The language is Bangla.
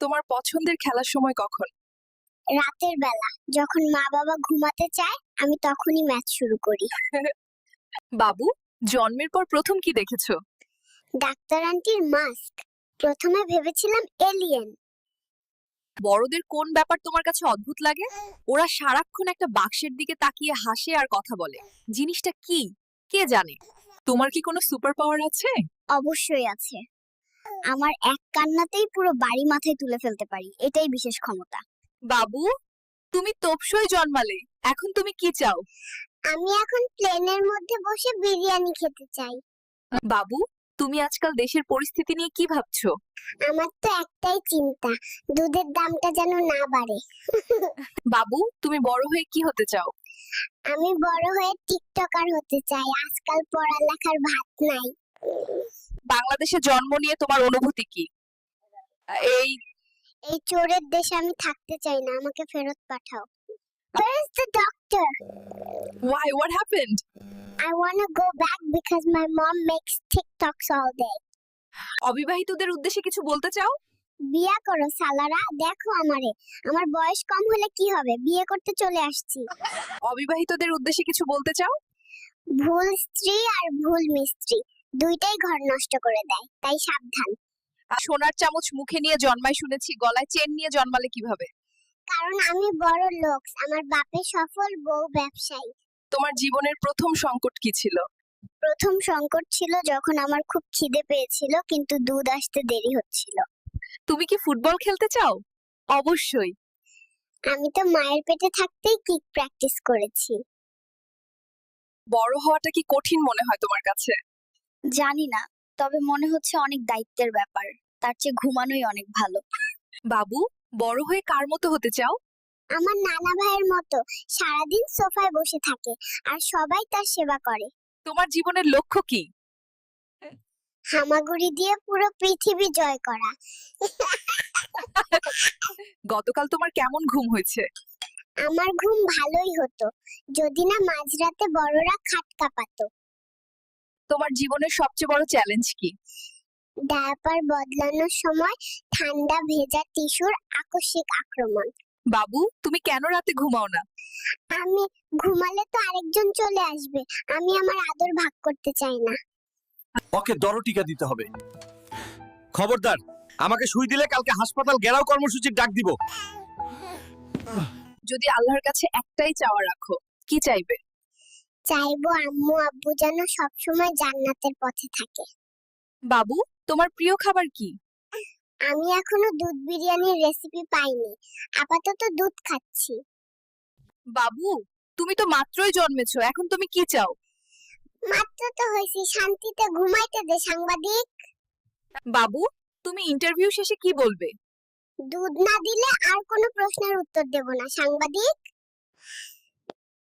তোমার পছন্দের খেলার সময় কখন? রাতের বেলা যখন মা বাবা ঘুমাতে চায় আমি তখনই ম্যাচ শুরু করি। বাবু, জন্মের পর প্রথম কি দেখেছো? ডাক্তার আন্টির মাস্ক। প্রথমে ভেবেছিলাম এলিয়েন। বড়দের কোন ব্যাপার তোমার কাছে অদ্ভুত লাগে? ওরা সারাক্ষণ একটা বাক্সের দিকে তাকিয়ে হাসে আর কথা বলে। জিনিসটা কি? কে জানে? তোমার কি কোনো সুপার পাওয়ার আছে? অবশ্যই আছে। আমার এক কান্নাতেই পুরো বাড়ি মাথায় তুলে ফেলতে পারি, এটাই বিশেষ ক্ষমতা। বাবু, তুমি তোপসই জন্মালে। এখন তুমি কি চাও? আমি এখন প্লেনের মধ্যে বসে বিরিয়ানি খেতে চাই। বাবু, তুমি আজকাল দেশের পরিস্থিতি নিয়ে কি ভাবছো? আমার তো একটাই চিন্তা, দুধের দামটা যেন না বাড়ে। বাবু, তুমি বড় হয়ে কি হতে চাও? আমি বড় হয়ে টিকটকার হতে চাই, আজকাল পড়ালেখার ভাত নাই। বাংলাদেশে জন্ম নিয়ে তোমার অনুভূতি কি? এই এই চোরের দেশে আমি থাকতে চাই না, আমাকে ফেরত পাঠাও। Where is the doctor? why what happened? I want to go back because my mom makes TikToks all day. অবিবাহিতদের উদ্দেশ্যে কিছু বলতে চাও? বিয়া করো সালারা, দেখো আমারে, আমার বয়স কম হলে কি হবে, বিয়ে করতে চলে আসছি। অবিবাহিতদের উদ্দেশ্যে কিছু বলতে চাও? ভুল স্ত্রী আর ভুল মিস্ত্রি দুইটাই ঘর নষ্ট করে দেয়, তাই সাবধান। আর সোনার চামচ মুখে নিয়ে জন্মায় শুনেছি, গলায় চেন নিয়ে জন্মালে কিভাবে? কারণ আমি বড় লোক, আমার বাপে সফল, বউ ব্যবসায়ী। তোমার জীবনের প্রথম সংকট কি ছিল? প্রথম সংকট ছিল যখন আমার খুব খিদে পেয়েছিল কিন্তু দুধ আসতে দেরি হচ্ছিল। তুমি কি ফুটবল খেলতে চাও? অবশ্যই। আমি তো মায়ের পেটে থাকতেই কিক প্র্যাকটিস করেছি। বড় হওয়াটা কি কঠিন মনে হয় তোমার কাছে? জানি না, তবে মনে হচ্ছে অনেক দায়িত্বের ব্যাপার, তার চেয়ে ঘুমানোই অনেক ভালো। বাবু, বড় হয়ে কার মতো হতে চাও? আমার নানা ভাইয়ের মতো, সারাদিন সোফায় বসে থাকে আর সবাই তার সেবা করে। তোমার জীবনের লক্ষ্য কি? হামাগুড়ি দিয়ে পুরো পৃথিবী জয় করা। গতকাল তোমার কেমন ঘুম হয়েছে? আমার ঘুম ভালোই হতো যদি না মাঝরাতে বড়রা খাট কাঁপাতো। তোমার জীবনের সবচেয়ে বড় চ্যালেঞ্জ কি? ডায়াপার বদলানোর সময় ঠান্ডা ভেজা টিস্যুর আকস্মিক আক্রমণ। বাবু, তুমি কেন রাতে ঘুমাও না? আমি ঘুমালে তো আরেকজন চলে আসবে, আমি আমার আদর ভাগ করতে চাই না। ওকে দরটিকা দিতে হবে। খবরদার, আমাকে সুই দিলে কালকে হাসপাতাল ঘেরাও কর্মসূচির ডাক দিব। যদি আল্লাহর কাছে একটাই চাওয়া রাখো, কি চাইবে? চাইবো আম্মু আব্বু যেন সবসময় জান্নাতের পথে থাকে। বাবু, তোমার প্রিয় খাবার কি? আমি এখনো দুধ বিরিয়ানির রেসিপি পাইনি, আপাতত দুধ খাচ্ছি। বাবু, তুমি তো মাত্রই জন্মেছো, এখন তুমি কি চাও? মাত্র তো হয়েছি, শান্তিতে ঘুমাইতে দে সাংবাদিক। বাবু, তুমি ইন্টারভিউ শেষে কি বলবে? দুধ না দিলে আর কোনো প্রশ্নের উত্তর দেব না সাংবাদিক।